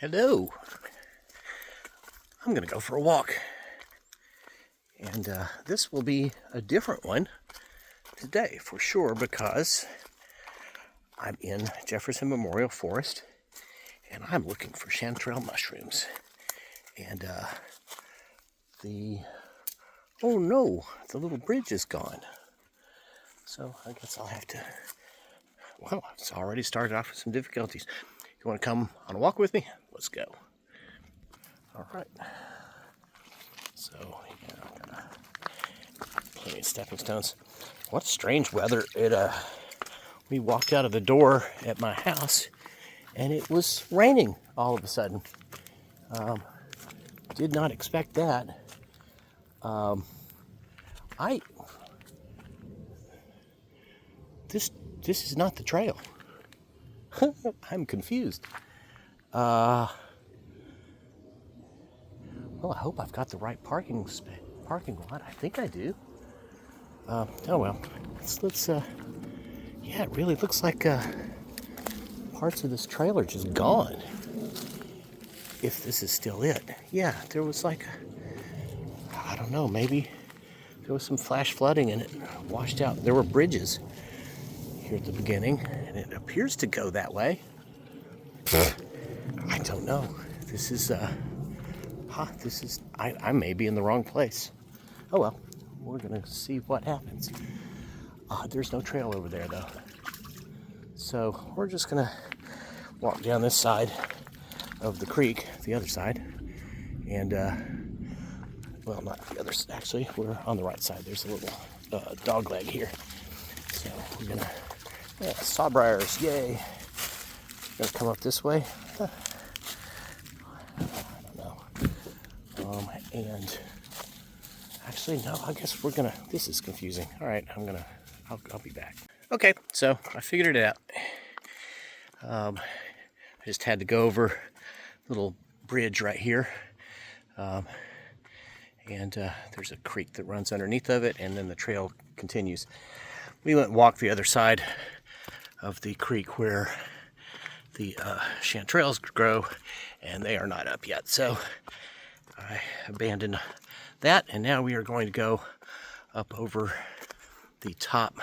Hello. I'm gonna go for a walk, and this will be a different one today for sure because I'm in Jefferson Memorial Forest and I'm looking for chanterelle mushrooms. And oh no, the little bridge is gone. So I guess I'll have to, well, it's already started off with some difficulties. You want to come on a walk with me? Let's go. All right. So, yeah, I've got plenty of stepping stones. What strange weather. We walked out of the door at my house and it was raining all of a sudden. Did not expect that. This is not the trail. I'm confused. Well, I hope I've got the right parking lot. I think I do. Oh well. Let's yeah, it really looks like parts of this trail are just gone. If this is still it. Yeah, there was like, I don't know, maybe there was some flash flooding and it washed out. There were bridges here at the beginning, and it appears to go that way. I don't know. This is, I may be in the wrong place. Oh well, we're gonna see what happens. There's no trail over there though. So we're just gonna walk down this side of the creek, the other side, and well, not the other side, actually, we're on the right side. There's a little dog leg here. So we're gonna, sawbriars, yay. We're gonna come up this way. I don't know. And actually, no, I guess we're gonna, this is confusing. All right, I'll be back. Okay, so I figured it out. I just had to go over a little bridge right here. And there's a creek that runs underneath of it, and then the trail continues. We went and walked the other side of the creek where the chanterelles grow, and they are not up yet. So I abandoned that, and now we are going to go up over the top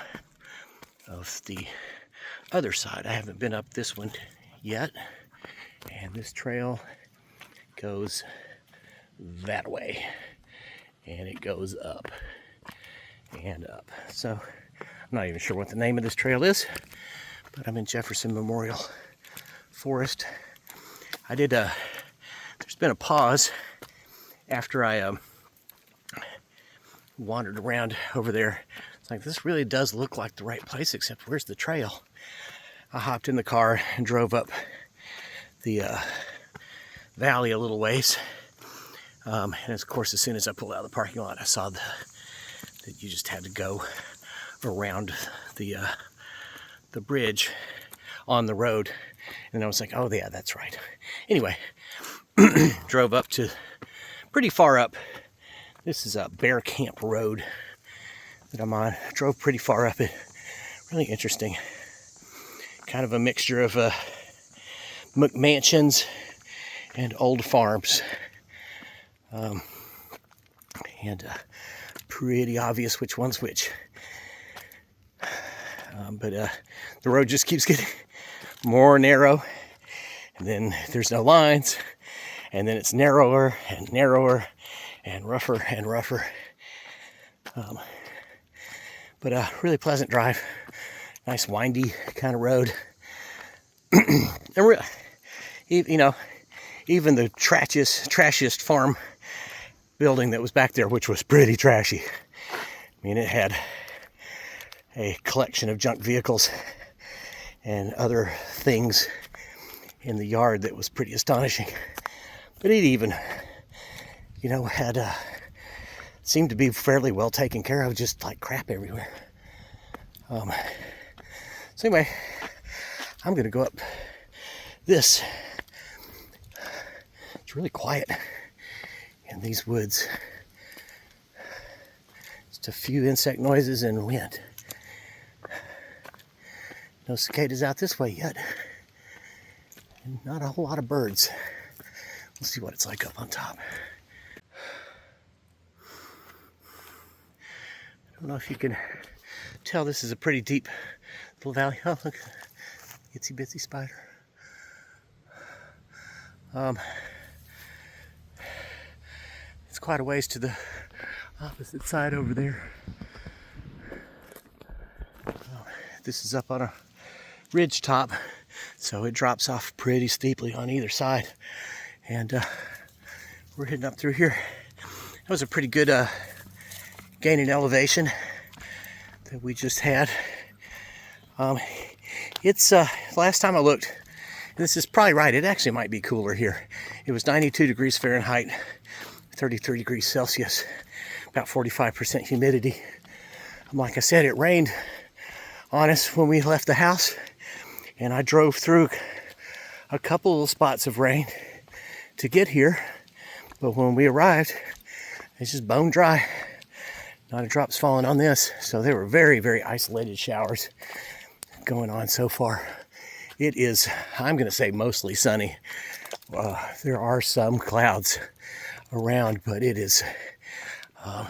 of the other side. I haven't been up this one yet, and this trail goes that way, and it goes up and up. So I'm not even sure what the name of this trail is, but I'm in Jefferson Memorial Forest. There's been a pause after I wandered around over there. It's like, this really does look like the right place, except where's the trail? I hopped in the car and drove up the valley a little ways. And of course, as soon as I pulled out of the parking lot, I saw that you just had to go around the bridge on the road. And I was like, oh yeah, that's right. Anyway, drove up to pretty far up. This is a Bear Camp Road that I'm on. Drove pretty far up it. Really interesting. Kind of a mixture of McMansions and old farms. And pretty obvious which one's which. But the road just keeps getting more narrow, and then there's no lines, and then it's narrower and narrower and rougher and rougher. But a really pleasant drive. Nice windy kind of road. And you know, even the trashiest farm building that was back there, which was pretty trashy. I mean, it had a collection of junk vehicles and other things in the yard that was pretty astonishing. But it even, had seemed to be fairly well taken care of, just like crap everywhere. So anyway, I'm gonna go up this. It's really quiet in these woods. Just a few insect noises and wind. No cicadas out this way yet. And not a whole lot of birds. Let's see what it's like up on top. I don't know if you can tell, this is a pretty deep little valley. Oh, look, itsy bitsy spider. It's quite a ways to the opposite side over there. This is up on a ridge top, so it drops off pretty steeply on either side. And we're heading up through here. That was a pretty good gain in elevation that we just had. It's last time I looked, and this is probably right, it actually might be cooler here. It was 92 degrees Fahrenheit, 33 degrees Celsius, about 45% humidity. Like I said, it rained on us when we left the house, and I drove through a couple of spots of rain to get here, but when we arrived, it's just bone dry. Not a drop's fallen on this, so there were very, very isolated showers going on so far. It is, I'm going to say, mostly sunny. There are some clouds around, but it is, I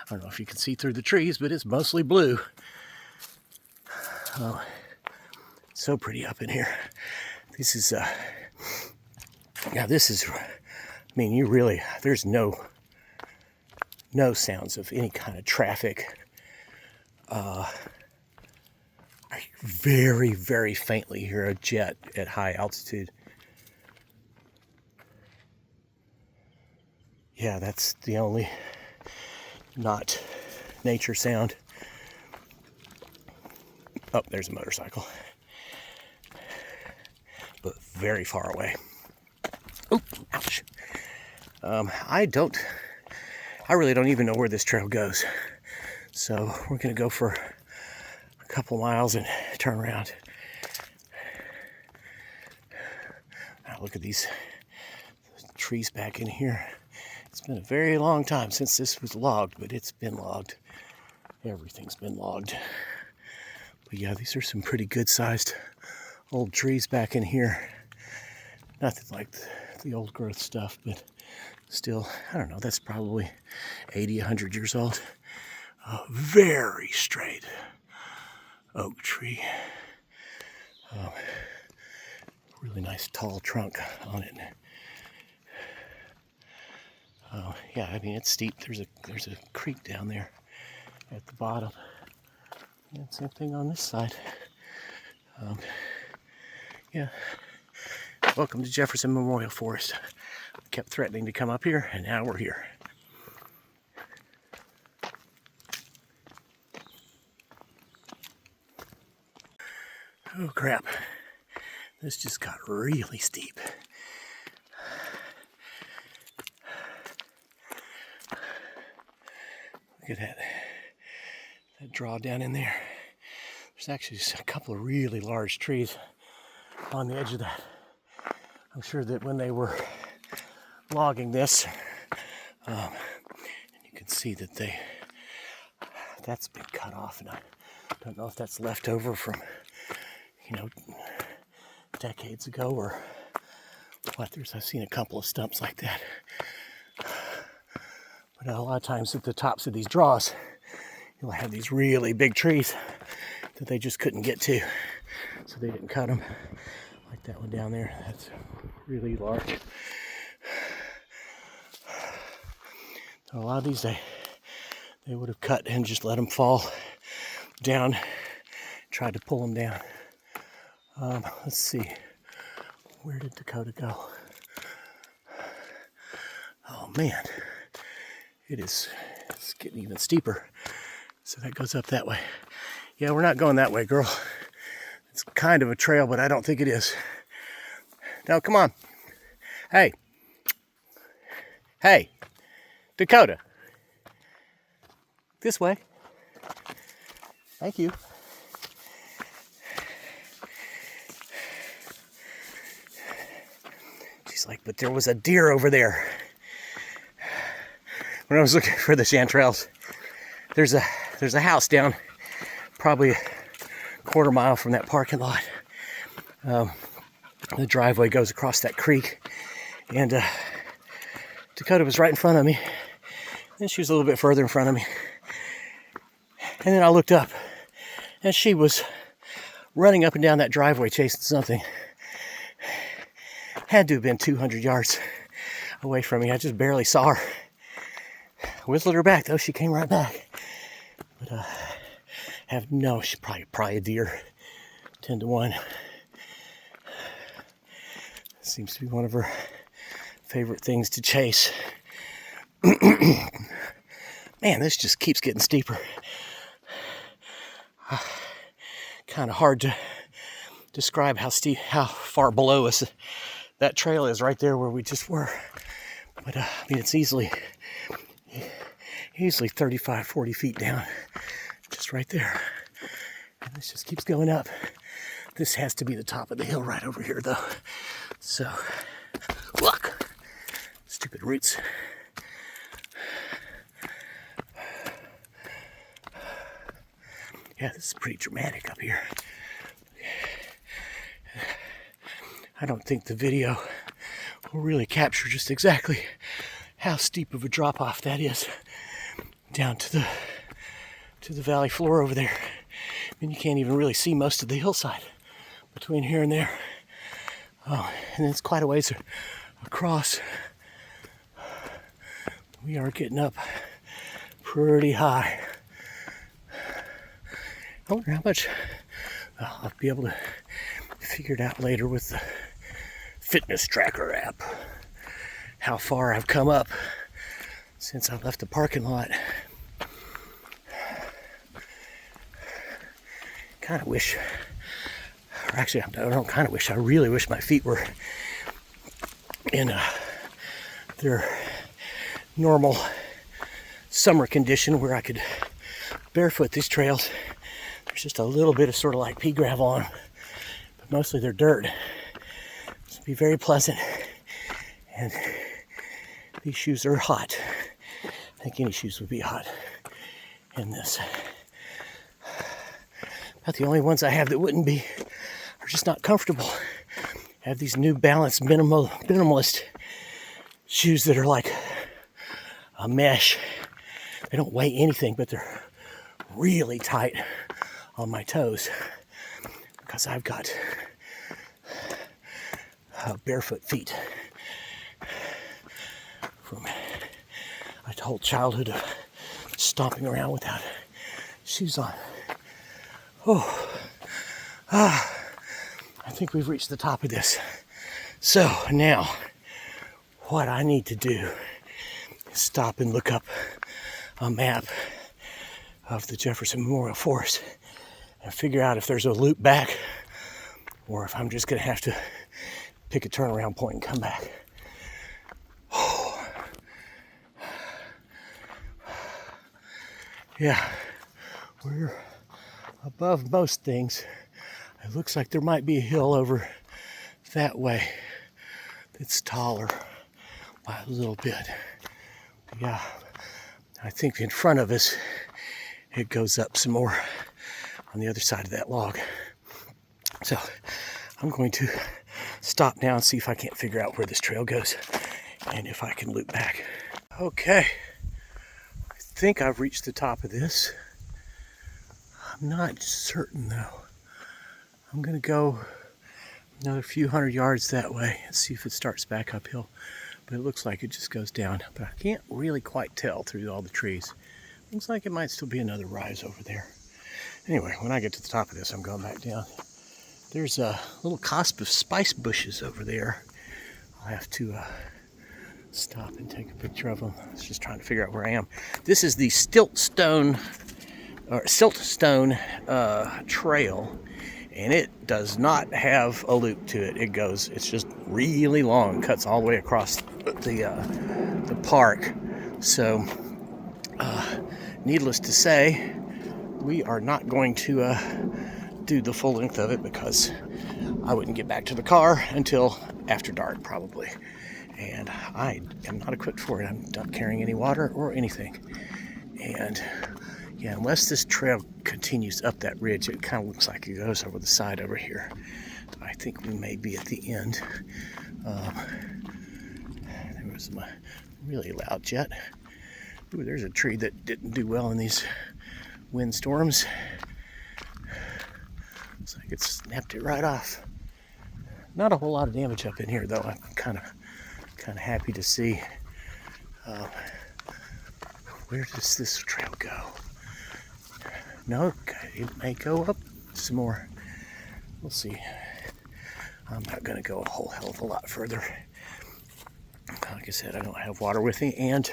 don't know if you can see through the trees, but it's mostly blue. So pretty up in here. This is, yeah, this is, I mean, you really, there's no sounds of any kind of traffic. I very, very faintly hear a jet at high altitude. Yeah, that's the only not nature sound. Oh, there's a motorcycle. But very far away. Oh, ouch. I really don't even know where this trail goes. So we're gonna go for a couple miles and turn around. Now look at these trees back in here. It's been a very long time since this was logged, but it's been logged. Everything's been logged. But yeah, these are some pretty good sized old trees back in here. Nothing like the old growth stuff, but still, I don't know, that's probably 80, 100 years old. A very straight oak tree. Really nice tall trunk on it. Yeah, I mean, it's steep. There's a creek down there at the bottom. And same thing on this side. Yeah. Welcome to Jefferson Memorial Forest. I kept threatening to come up here, and now we're here. Oh crap. This just got really steep. Look at that draw down in there. There's actually just a couple of really large trees on the edge of that. I'm sure that when they were logging this, and you can see that that's been cut off, and I don't know if that's left over from, decades ago or what. I've seen a couple of stumps like that. But a lot of times at the tops of these draws, you'll have these really big trees that they just couldn't get to, so they didn't cut them. Like that one down there, that's really large. So a lot of these they would have cut and just let them fall down, tried to pull them down. Let's see, where did Dakota go? Oh man, it's getting even steeper. So that goes up that way. Yeah, we're not going that way, girl. It's kind of a trail, but I don't think it is. No, come on. Hey. Hey. Dakota. This way. Thank you. She's like, but there was a deer over there. When I was looking for the chanterelles, there's a house down probably a quarter mile from that parking lot. The driveway goes across that creek, And Dakota was right in front of me. Then she was a little bit further in front of me. And then I looked up, and she was running up and down that driveway chasing something. Had to have been 200 yards away from me. I just barely saw her. Whistled her back, though. She came right back. But she's probably a deer. 10 to 1. Seems to be one of her favorite things to chase. Man, this just keeps getting steeper. Kind of hard to describe how far below us that trail is right there where we just were. But it's easily 35, 40 feet down, just right there. And this just keeps going up. This has to be the top of the hill right over here, though. So, look, stupid roots. Yeah, this is pretty dramatic up here. I don't think the video will really capture just exactly how steep of a drop off that is down to the valley floor over there. I mean, you can't even really see most of the hillside between here and there. Oh, and it's quite a ways across. We are getting up pretty high. I wonder how much I'll be able to figure it out later with the fitness tracker app. How far I've come up since I left the parking lot. Kind of wish, or actually I don't kind of wish, I really wish my feet were in their normal summer condition where I could barefoot these trails. There's just a little bit of sort of like pea gravel on them, but mostly they're dirt. It's be very pleasant, and these shoes are hot. I think any shoes would be hot in this. About the only ones I have that wouldn't be are just not comfortable. I have these New Balance minimalist shoes that are like a mesh. They don't weigh anything, but they're really tight on my toes because I've got barefoot feet from my whole childhood of stomping around without shoes on. I think we've reached the top of this. So now what I need to do is stop and look up a map of the Jefferson Memorial Forest and figure out if there's a loop back or if I'm just going to have to pick a turnaround point and come back. Yeah, we're above most things. It looks like there might be a hill over that way that's taller by a little bit. Yeah, I think in front of us it goes up some more on the other side of that log. So I'm going to stop now and see if I can't figure out where this trail goes and if I can loop back. Okay, I think I've reached the top of this. I'm not certain though. I'm gonna go another few hundred yards that way and see if it starts back uphill. But it looks like it just goes down. But I can't really quite tell through all the trees. Looks like it might still be another rise over there. Anyway, when I get to the top of this, I'm going back down. There's a little cusp of spice bushes over there. I'll have to stop and take a picture of them. I was just trying to figure out where I am. This is the Siltstone Trail, and it does not have a loop to it. It's just really long, cuts all the way across the park. So, needless to say, we are not going to do the full length of it because I wouldn't get back to the car until after dark probably. And I am not equipped for it. I'm not carrying any water or anything. And yeah, unless this trail continues up that ridge, it kind of looks like it goes over the side over here. I think we may be at the end. was my really loud jet. Ooh, there's a tree that didn't do well in these windstorms. Looks like it snapped it right off. Not a whole lot of damage up in here, though. I'm kind of happy to see. Where does this trail go? No, it may go up some more. We'll see. I'm not going to go a whole hell of a lot further. Like I said, I don't have water with me, and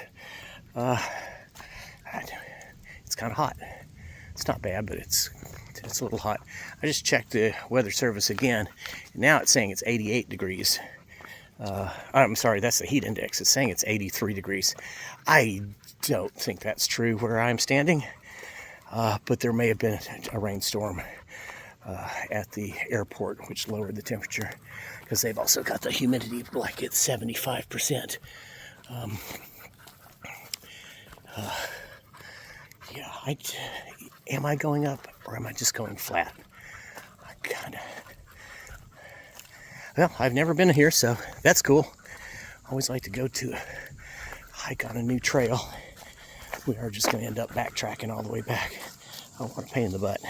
it's kind of hot. It's not bad, but it's a little hot. I just checked the weather service again. Now it's saying it's 88 degrees. I'm sorry, that's the heat index. It's saying it's 83 degrees. I don't think that's true where I'm standing, but there may have been a rainstorm at the airport, which lowered the temperature, because they've also got the humidity like it's 75%. Yeah, am I going up or am I just going flat? Well, I've never been here, so that's cool. I always like to go to hike on a new trail. We are just going to end up backtracking all the way back. I don't want a pain in the butt.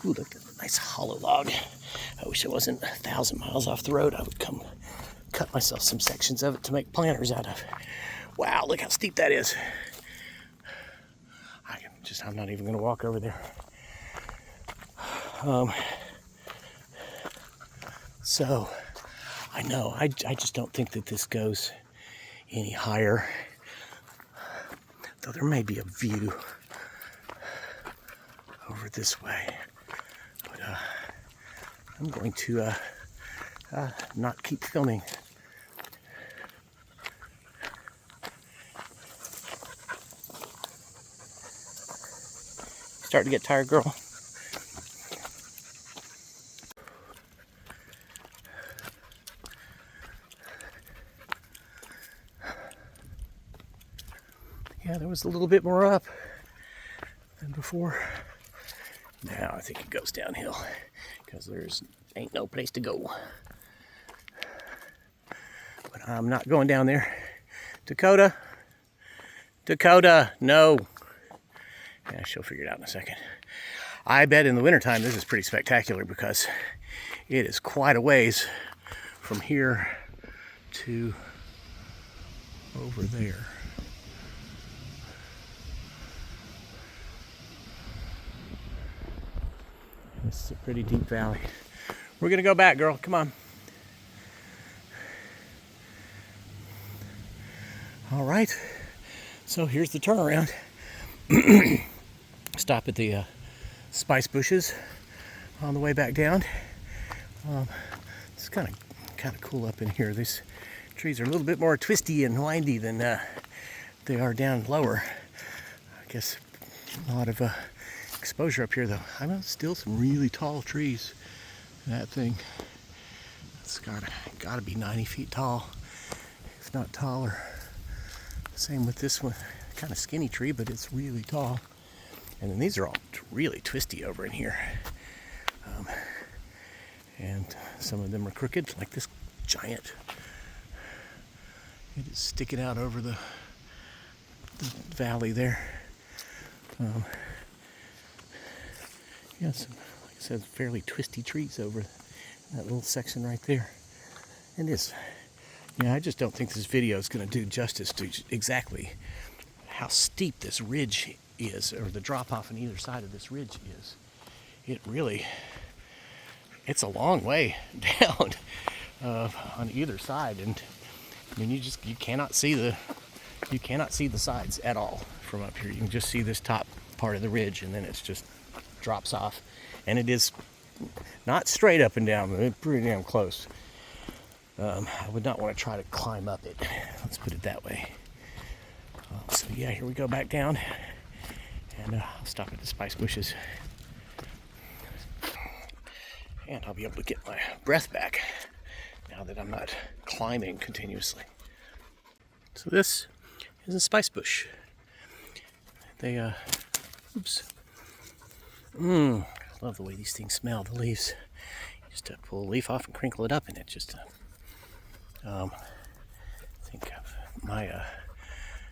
Ooh, look at that nice hollow log. I wish it wasn't 1,000 miles off the road. I would come cut myself some sections of it to make planters out of. Wow, look how steep that is. I'm not even going to walk over there. So, I know, I just don't think that this goes any higher. Though there may be a view over this way. But I'm going to not keep filming. Starting to get tired, girl? Yeah, there was a little bit more up than before. Now I think it goes downhill because there's ain't no place to go. But I'm not going down there. Dakota, no. Yeah, she'll figure it out in a second. I bet in the wintertime this is pretty spectacular because it is quite a ways from here to over there. This is a pretty deep valley. We're gonna go back, girl. Come on. All right. So here's the turnaround. Stop at the spice bushes on the way back down. It's kind of cool up in here. These trees are a little bit more twisty and windy than they are down lower. I guess a lot of exposure up here, though. I know still some really tall trees. That thing, it's gotta be 90 feet tall, if not taller. Same with this one, kind of skinny tree, but it's really tall. And then these are all really twisty over in here. And some of them are crooked, like this giant. It is sticking out over the valley there. Yeah, some, like I said, fairly twisty trees over that little section right there. And this, yeah, I just don't think this video is going to do justice to exactly how steep this ridge is, or the drop off on either side of this ridge is. It's a long way down on either side, and I mean you cannot see the sides at all from up here. You can just see this top part of the ridge, and then it's just drops off, and it is not straight up and down, but it's pretty damn close. I would not want to try to climb up it, let's put it that way. So yeah, here we go back down, and I'll stop at the spice bushes, and I'll be able to get my breath back now that I'm not climbing continuously. So this is a spice bush. They oops. I love the way these things smell, the leaves. You just pull a leaf off and crinkle it up, and it just I think I've My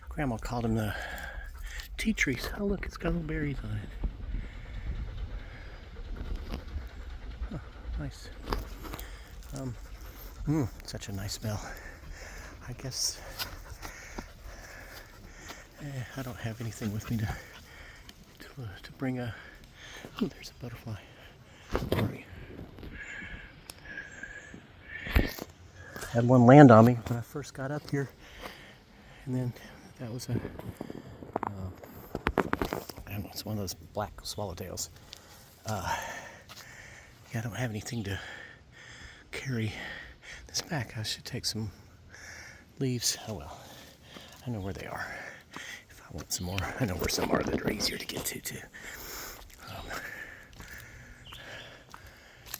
grandma called them the tea trees. Oh look, it's got little berries on it. Oh, nice. Such a nice smell. I guess I don't have anything with me to bring a. Oh, there's a butterfly. Sorry. I had one land on me when I first got up here, and then that was I don't know, it's one of those black swallowtails. Yeah, I don't have anything to carry this back. I should take some leaves. Oh well, I know where they are. If I want some more, I know where some are that are easier to get to too.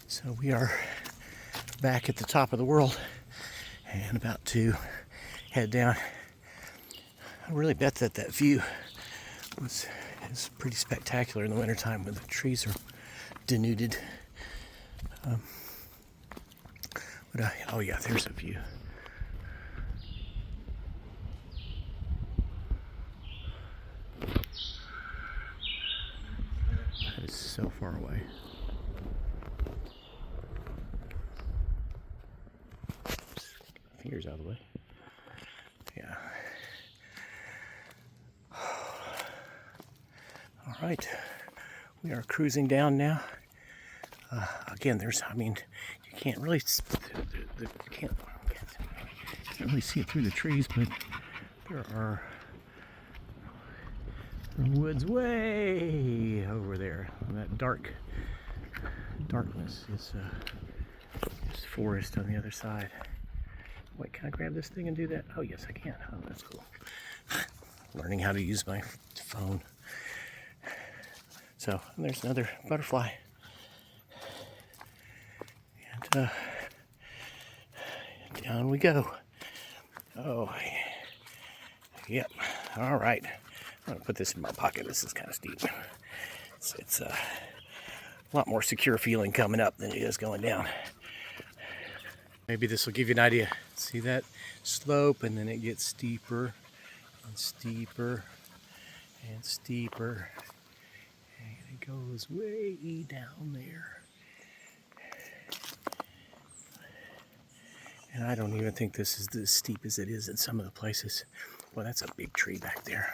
So we are back at the top of the world and about to head down. I really bet that view is pretty spectacular in the wintertime when the trees are denuded. Oh yeah, there's a view. That is so far away. Fingers out of the way. Yeah. All right, we are cruising down now. Again, you can't really see it through the trees, but there are woods way over there. And that darkness is forest on the other side. Wait, can I grab this thing and do that? Oh, yes, I can. Oh, that's cool. Learning how to use my phone. So, there's another butterfly. And down we go. Oh, yep. All right. I'm going to put this in my pocket. This is kind of steep. It's a lot more secure feeling coming up than it is going down. Maybe this will give you an idea. See that slope, and then it gets steeper and steeper and steeper. And it goes way down there. And I don't even think this is as steep as it is in some of the places. Well, that's a big tree back there.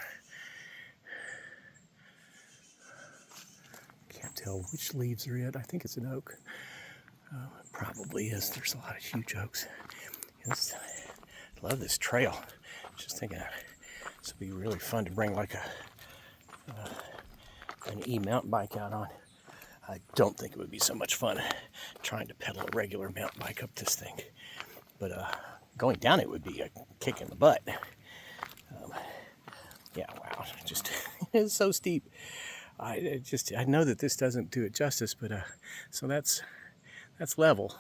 Can't tell which leaves are it. I think it's an oak. It probably is. There's a lot of huge oaks. I love this trail. Just thinking this would be really fun to bring like an e-mountain bike out on. I don't think it would be so much fun trying to pedal a regular mountain bike up this thing. But going down it would be a kick in the butt. Yeah, wow. It's so steep. I know that this doesn't do it justice, but so that's level,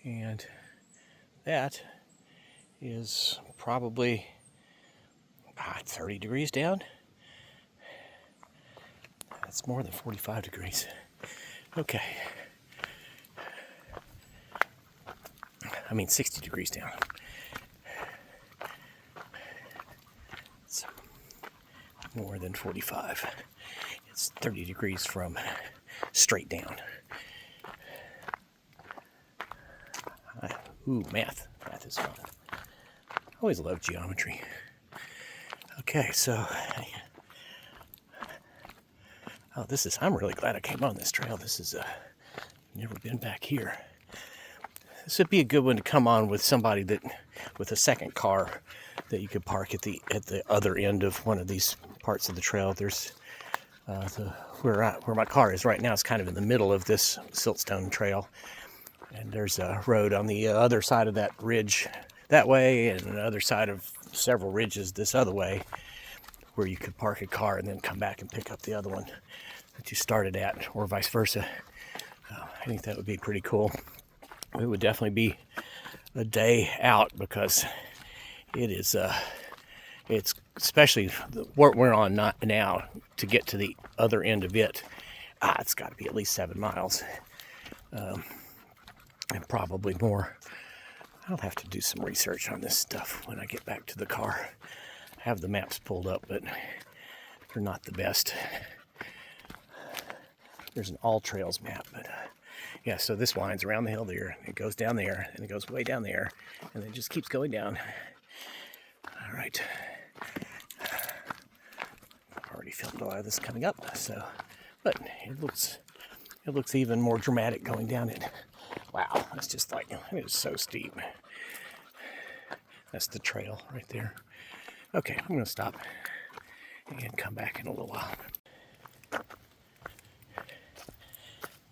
and that is probably 30 degrees down. That's more than 45 degrees. Okay. 60 degrees down. It's more than 45. It's 30 degrees from straight down. Ooh, math. Math is fun. I always loved geometry. Okay, so I'm really glad I came on this trail. This is never been back here. This would be a good one to come on with somebody with a second car that you could park at the other end of one of these parts of the trail. There's where my car is right now. It's kind of in the middle of this Siltstone Trail, and there's a road on the other side of that ridge that way, and another side of several ridges this other way, where you could park a car and then come back and pick up the other one that you started at, or vice versa. I think that would be pretty cool. It would definitely be a day out, because it's especially what we're on now to get to the other end of it. It's got to be at least 7 miles, and probably more. I'll have to do some research on this stuff when I get back to the car. I have the maps pulled up, but they're not the best. There's an all trails map, but yeah, so this winds around the hill there, it goes down there, and it goes way down there, and it just keeps going down. All right. I've already filmed a lot of this coming up, so, but it looks even more dramatic going down it. Wow, that's just like, it is so steep. That's the trail right there. Okay, I'm going to stop and come back in a little while.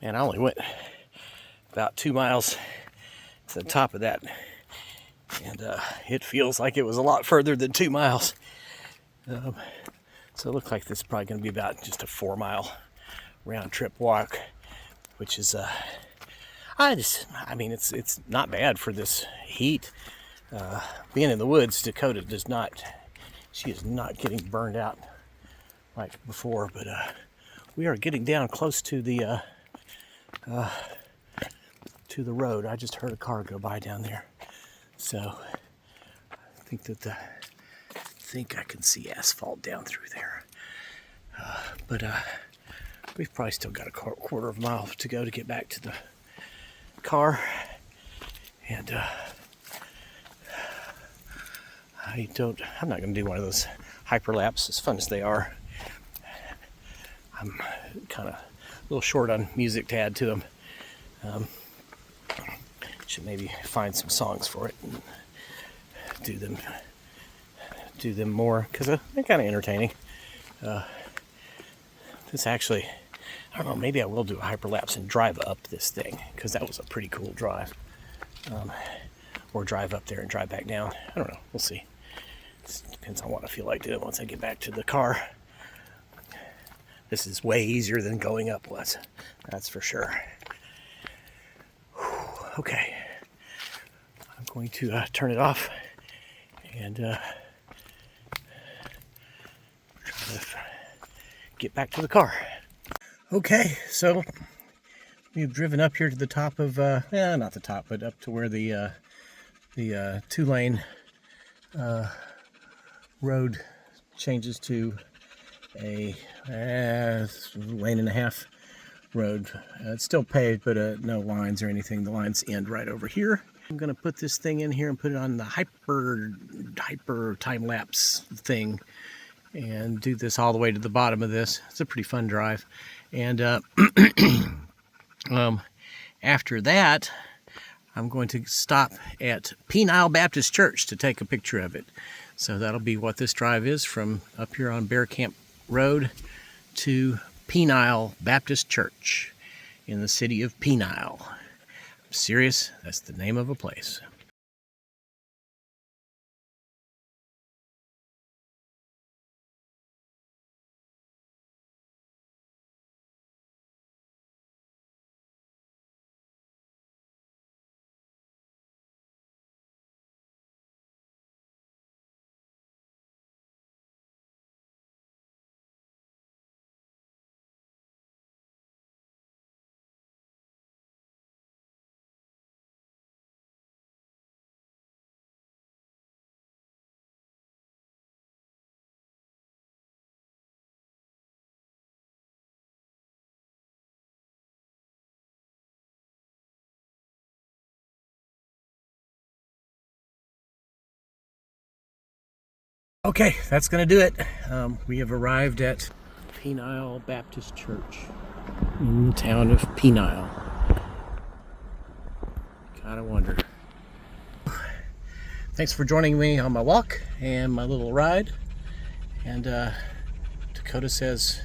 Man, I only went about 2 miles to the top of that, and it feels like it was a lot further than 2 miles. So it looks like this is probably going to be about just a 4-mile round trip walk, which is I mean it's not bad for this heat. Being in the woods, Dakota she is not getting burned out like before, but we are getting down close to the road. I just heard a car go by down there, so I think I can see asphalt down through there. But we've probably still got a quarter of a mile to go to get back to the car, and I'm not going to do one of those hyperlapse, as fun as they are. I'm kind of a little short on music to add to them. Should maybe find some songs for it and do them more, because they're kind of entertaining. This actually, I don't know, maybe I will do a hyperlapse and drive up this thing, because that was a pretty cool drive. Or drive up there and drive back down. I don't know, we'll see. It depends on what I feel like doing once I get back to the car. This is way easier than going up was, that's for sure. Whew, okay, I'm going to turn it off and try to get back to the car. Okay, so we've driven up here to the top of, not the top, but up to where the 2-lane road changes to a lane and a half road. It's still paved, but no lines or anything. The lines end right over here. I'm gonna put this thing in here and put it on the hyper time-lapse thing and do this all the way to the bottom of this. It's a pretty fun drive. And after that, I'm going to stop at Penile Baptist Church to take a picture of it. So that'll be what this drive is, from up here on Bear Camp Road to Penile Baptist Church in the city of Penile. I'm serious, that's the name of a place. Okay, that's going to do it. We have arrived at Penile Baptist Church in the town of Penile. Gotta wonder. Thanks for joining me on my walk and my little ride. And Dakota says,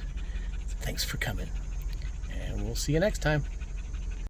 thanks for coming. And we'll see you next time.